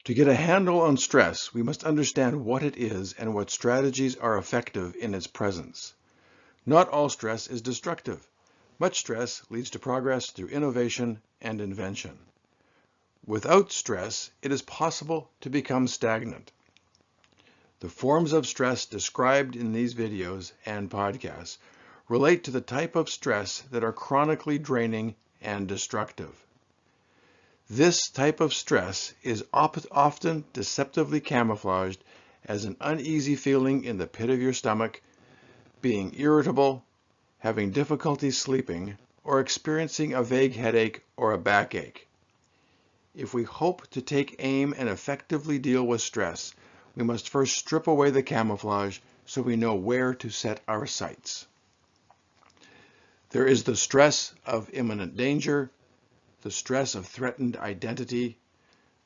To get a handle on stress, we must understand what it is and what strategies are effective in its presence. Not all stress is destructive. Much stress leads to progress through innovation and invention. Without stress, it is possible to become stagnant. The forms of stress described in these videos and podcasts relate to the type of stress that are chronically draining and destructive. This type of stress is often deceptively camouflaged as an uneasy feeling in the pit of your stomach, being irritable, having difficulty sleeping, or experiencing a vague headache or a backache. If we hope to take aim and effectively deal with stress, we must first strip away the camouflage so we know where to set our sights. There is the stress of imminent danger, the stress of threatened identity,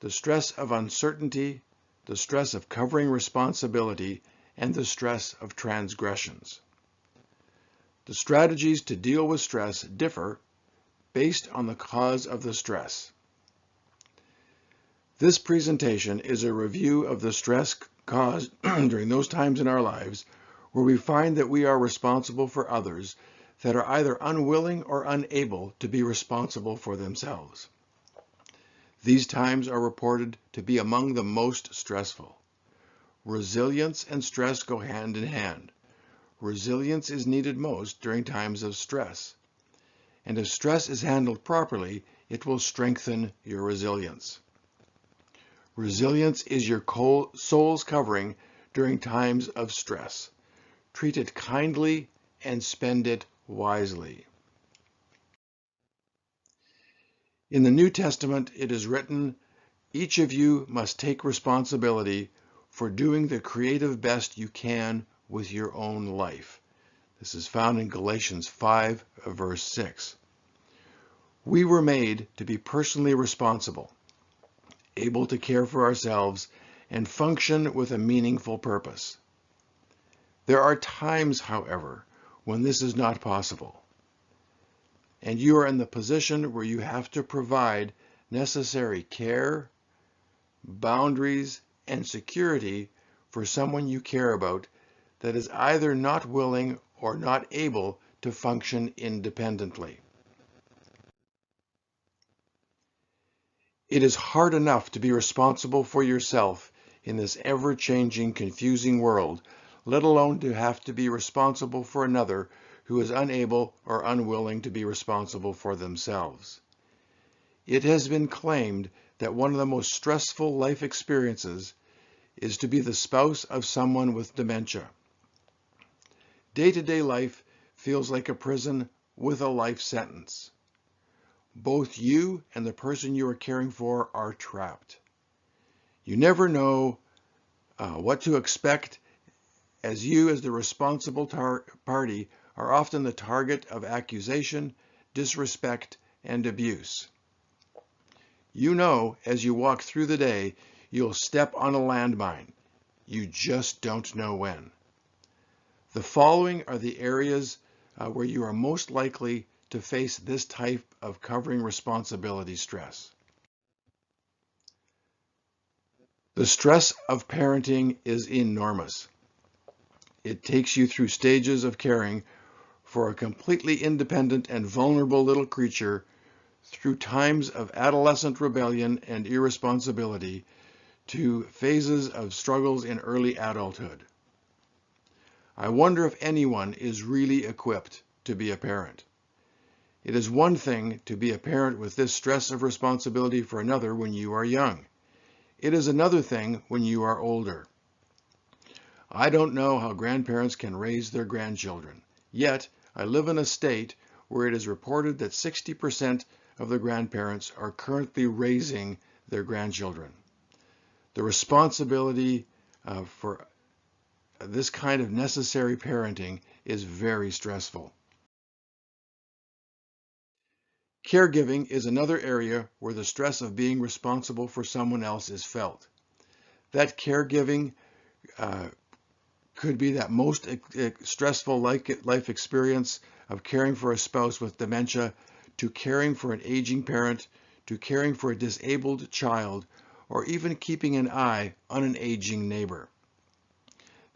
the stress of uncertainty, the stress of covering responsibility, and the stress of transgressions. The strategies to deal with stress differ based on the cause of the stress. This presentation is a review of the stress caused during those times in our lives where we find that we are responsible for others that are either unwilling or unable to be responsible for themselves. These times are reported to be among the most stressful. Resilience and stress go hand in hand. Resilience is needed most during times of stress. And if stress is handled properly, it will strengthen your resilience. Resilience is your soul's covering during times of stress. Treat it kindly and spend it wisely. In the New Testament, it is written, "Each of you must take responsibility for doing the creative best you can with your own life." This is found in Galatians 5, verse 6. We were made to be personally responsible, able to care for ourselves, and function with a meaningful purpose. There are times, however, when this is not possible, and you are in the position where you have to provide necessary care, boundaries, and security for someone you care about that is either not willing or not able to function independently. It is hard enough to be responsible for yourself in this ever-changing, confusing world, let alone to have to be responsible for another who is unable or unwilling to be responsible for themselves. It has been claimed that one of the most stressful life experiences is to be the spouse of someone with dementia. Day-to-day life feels like a prison with a life sentence. Both you and the person you are caring for are trapped. You never know what to expect, as you, as the responsible party, are often the target of accusation, disrespect, and abuse. You know, as you walk through the day, you'll step on a landmine. You just don't know when. The following are the areas where you are most likely to face this type of covering responsibility stress. The stress of parenting is enormous. It takes you through stages of caring for a completely independent and vulnerable little creature through times of adolescent rebellion and irresponsibility to phases of struggles in early adulthood. I wonder if anyone is really equipped to be a parent. It is one thing to be a parent with this stress of responsibility for another when you are young. It is another thing when you are older. I don't know how grandparents can raise their grandchildren. Yet, I live in a state where it is reported that 60% of the grandparents are currently raising their grandchildren. The responsibility for this kind of necessary parenting is very stressful. Caregiving is another area where the stress of being responsible for someone else is felt. That caregiving could be that most stressful life experience of caring for a spouse with dementia, to caring for an aging parent, to caring for a disabled child, or even keeping an eye on an aging neighbor.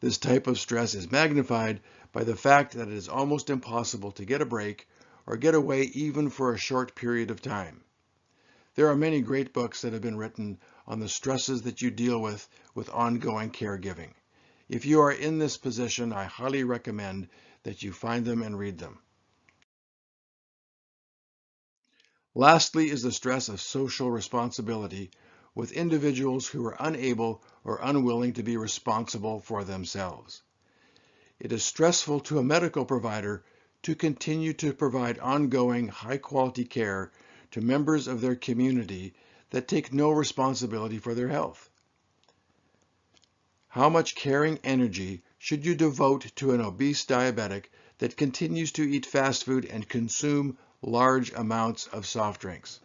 This type of stress is magnified by the fact that it is almost impossible to get a break or get away even for a short period of time. There are many great books that have been written on the stresses that you deal with ongoing caregiving. If you are in this position, I highly recommend that you find them and read them. Lastly is the stress of social responsibility with individuals who are unable or unwilling to be responsible for themselves. It is stressful to a medical provider to continue to provide ongoing high-quality care to members of their community that take no responsibility for their health. How much caring energy should you devote to an obese diabetic that continues to eat fast food and consume large amounts of soft drinks?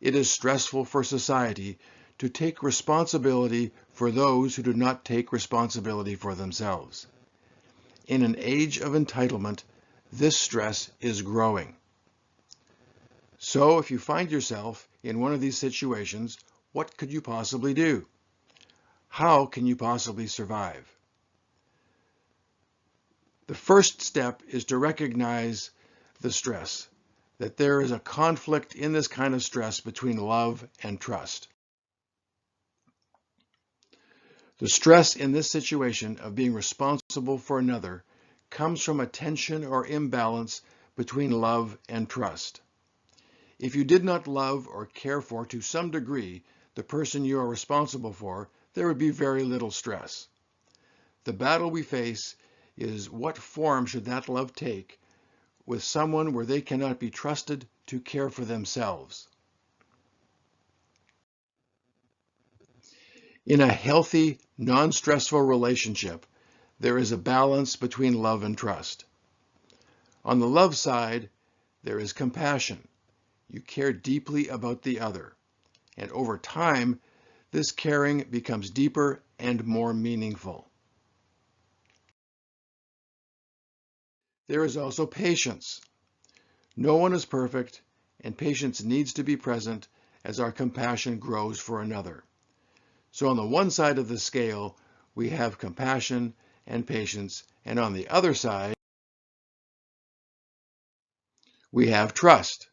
It is stressful for society to take responsibility for those who do not take responsibility for themselves. In an age of entitlement, this stress is growing. So if you find yourself in one of these situations, what could you possibly do? How can you possibly survive? The first step is to recognize the stress, that there is a conflict in this kind of stress between love and trust. The stress in this situation of being responsible for another comes from a tension or imbalance between love and trust. If you did not love or care for, to some degree, the person you are responsible for, there would be very little stress. The battle we face is what form should that love take with someone where they cannot be trusted to care for themselves. In a healthy, non-stressful relationship, there is a balance between love and trust. On the love side, there is compassion. You care deeply about the other, and over time, this caring becomes deeper and more meaningful. There is also patience. No one is perfect, and patience needs to be present as our compassion grows for another. So on the one side of the scale, we have compassion and patience, and on the other side, we have trust.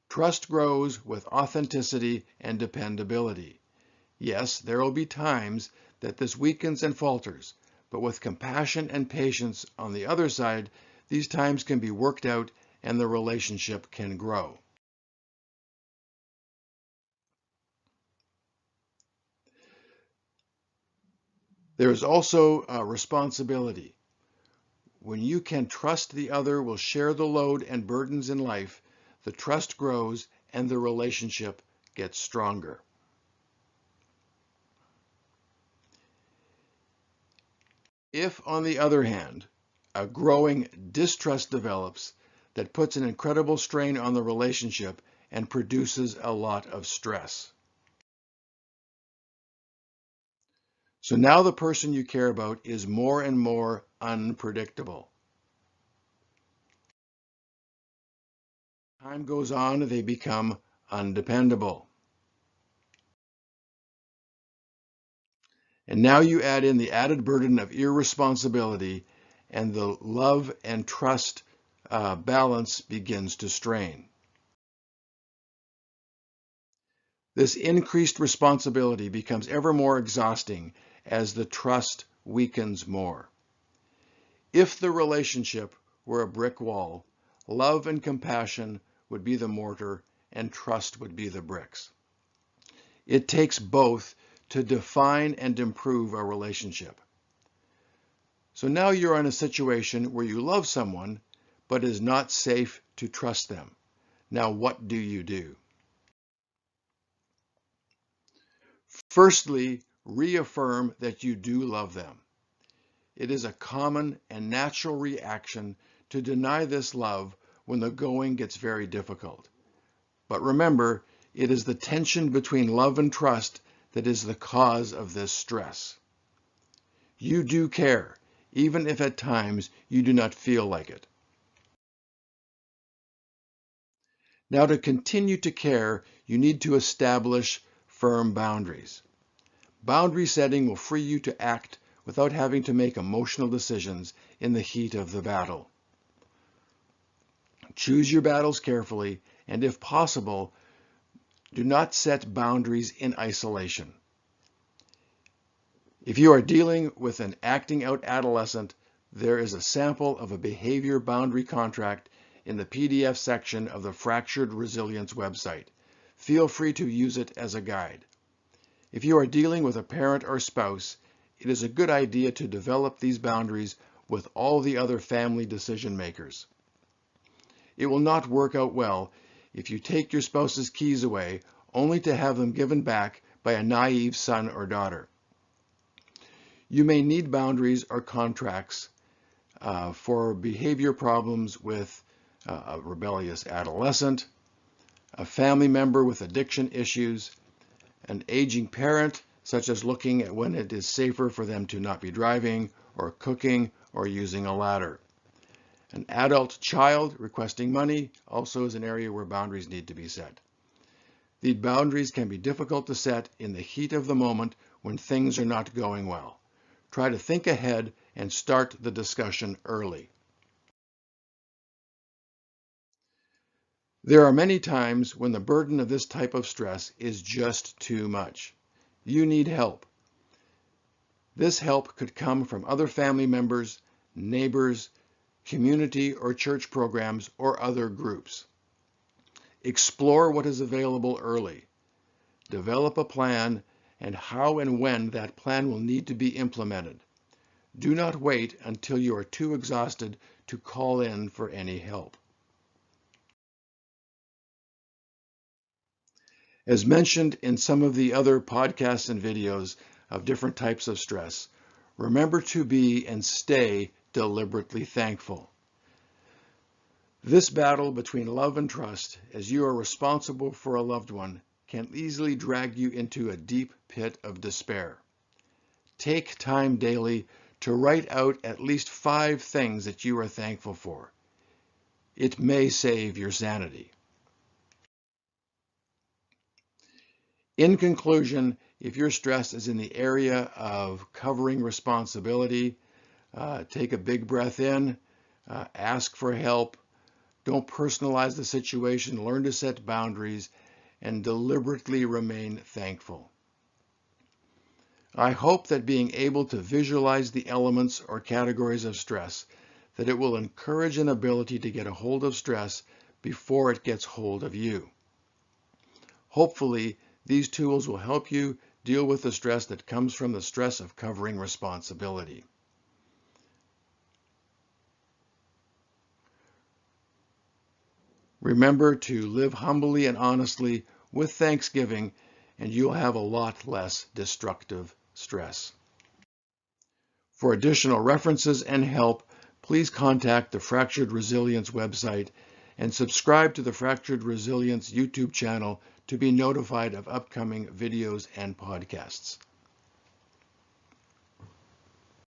Trust grows with authenticity and dependability. Yes, there will be times that this weakens and falters, but with compassion and patience on the other side, these times can be worked out and the relationship can grow. There is also a responsibility. When you can trust the other will share the load and burdens in life, the trust grows and the relationship gets stronger. If, on the other hand, a growing distrust develops that puts an incredible strain on the relationship and produces a lot of stress. So now the person you care about is more and more unpredictable. Time goes on, they become undependable. And now you add in the added burden of irresponsibility, and the love and trust balance begins to strain. This increased responsibility becomes ever more exhausting as the trust weakens more. If the relationship were a brick wall, love and compassion would be the mortar and trust would be the bricks. It takes both to define and improve a relationship. So now you're in a situation where you love someone, but it is not safe to trust them. Now what do you do? Firstly, reaffirm that you do love them. It is a common and natural reaction to deny this love when the going gets very difficult. But remember, it is the tension between love and trust that is the cause of this stress. You do care, even if at times you do not feel like it. Now, to continue to care, you need to establish firm boundaries. Boundary setting will free you to act without having to make emotional decisions in the heat of the battle. Choose your battles carefully, and if possible, do not set boundaries in isolation. If you are dealing with an acting out adolescent, there is a sample of a behavior boundary contract in the PDF section of the Fractured Resilience website. Feel free to use it as a guide. If you are dealing with a parent or spouse, it is a good idea to develop these boundaries with all the other family decision makers. It will not work out well if you take your spouse's keys away only to have them given back by a naive son or daughter. You may need boundaries or contracts for behavior problems with a rebellious adolescent, a family member with addiction issues, an aging parent, such as looking at when it is safer for them to not be driving or cooking or using a ladder. An adult child requesting money also is an area where boundaries need to be set. These boundaries can be difficult to set in the heat of the moment when things are not going well. Try to think ahead and start the discussion early. There are many times when the burden of this type of stress is just too much. You need help. This help could come from other family members, neighbors, community or church programs, or other groups. Explore what is available early. Develop a plan and how and when that plan will need to be implemented. Do not wait until you are too exhausted to call in for any help. As mentioned in some of the other podcasts and videos of different types of stress, remember to be and stay deliberately thankful. This battle between love and trust, as you are responsible for a loved one, can easily drag you into a deep pit of despair. Take time daily to write out at least 5 things that you are thankful for. It may save your sanity. In conclusion, if your stress is in the area of covering responsibility, take a big breath in, ask for help, don't personalize the situation, learn to set boundaries, and deliberately remain thankful. I hope that being able to visualize the elements or categories of stress, that it will encourage an ability to get a hold of stress before it gets hold of you. Hopefully, these tools will help you deal with the stress that comes from the stress of covering responsibility. Remember to live humbly and honestly with thanksgiving, and you'll have a lot less destructive stress. For additional references and help, please contact the Fractured Resilience website and subscribe to the Fractured Resilience YouTube channel to be notified of upcoming videos and podcasts.